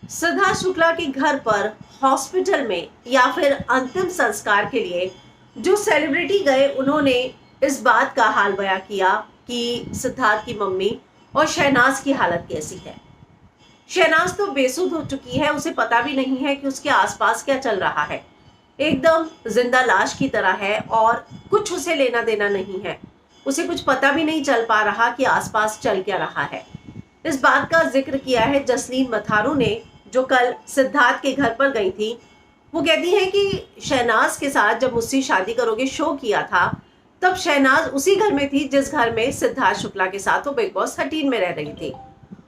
सिद्धार्थ शुक्ला के घर पर हॉस्पिटल में या फिर अंतिम संस्कार के लिए जो सेलिब्रिटी गए उन्होंने इस बात का हाल बयां किया कि सिद्धार्थ की मम्मी और शहनाज की हालत कैसी है। शहनाज तो बेसुध हो चुकी है, उसे पता भी नहीं है कि उसके आसपास क्या चल रहा है। एकदम जिंदा लाश की तरह है और कुछ उसे लेना देना नहीं है। उसे कुछ पता भी नहीं चल पा रहा कि आसपास चल क्या रहा है। इस बात का जिक्र किया है जसलीन मथारू ने, जो कल सिद्धार्थ के घर पर गई थी। वो कहती है कि शहनाज के साथ जब मुझसे शादी करोगे शो किया था, तब शहनाज उसी घर में थी जिस घर में सिद्धार्थ शुक्ला के साथ वो बिग बॉस 13 में रह रही थी।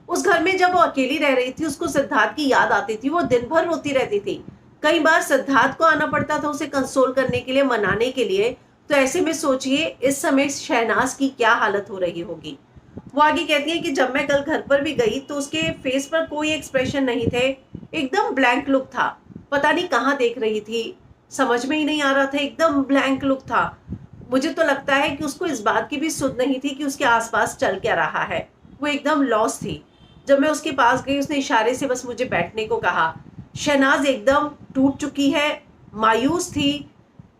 उस घर में जब वो अकेली रह रही थी, उसको सिद्धार्थ की याद आती थी, वो दिन भर रोती रहती थी। कई बार सिद्धार्थ को आना पड़ता था उसे कंसोल करने के लिए, मनाने के लिए। तो ऐसे में सोचिए इस समय शहनाज की क्या हालत हो रही होगी। वो आगे कहती है कि जब मैं कल घर पर भी गई तो उसके फेस पर कोई एक्सप्रेशन नहीं थे, एकदम ब्लैंक लुक था। पता नहीं कहाँ देख रही थी, समझ में ही नहीं आ रहा था, एकदम ब्लैंक लुक था। मुझे तो लगता है कि उसको इस बात की भी सुध नहीं थी कि उसके आसपास चल क्या रहा है। वो एकदम लॉस थी। जब मैं उसके पास गई, उसने इशारे से बस मुझे बैठने को कहा। शहनाज एकदम टूट चुकी है, मायूस थी,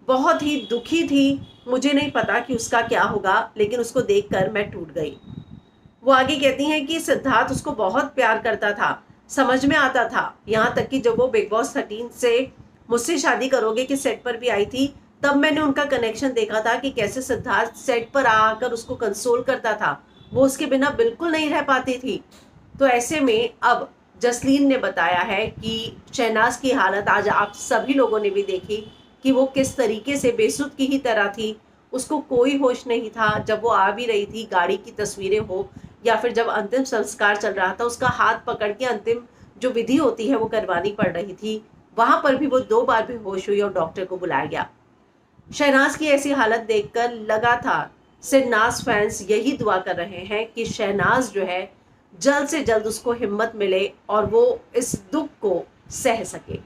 बहुत ही दुखी थी। मुझे नहीं पता कि उसका क्या होगा, लेकिन उसको देखकर मैं टूट गई। वो आगे कहती हैं कि सिद्धार्थ उसको बहुत प्यार करता था, समझ में आता था। यहाँ तक कि जब वो बिग बॉस 13 से मुझसे शादी करोगे के सेट पर भी आई थी, तब मैंने उनका कनेक्शन देखा था कि कैसे सिद्धार्थ सेट पर आकर उसको कंसोल करता था। वो उसके बिना बिल्कुल नहीं रह पाती थी। तो ऐसे में अब जसलीन ने बताया है कि शहनाज की हालत आज आप सभी लोगों ने भी देखी कि वो किस तरीके से बेसुध की ही तरह थी। उसको कोई होश नहीं था। जब वो आ भी रही थी, गाड़ी की तस्वीरें हो या फिर जब अंतिम संस्कार चल रहा था, उसका हाथ पकड़ के अंतिम जो विधि होती है वो करवानी पड़ रही थी। वहां पर भी वो 2 बार बेहोश हुई और डॉक्टर को बुलाया गया। शहनाज की ऐसी हालत देखकर लगातार सिन्नाज फैंस यही दुआ कर रहे हैं कि शहनाज जो है जल्द से जल्द उसको हिम्मत मिले और वो इस दुख को सह सके।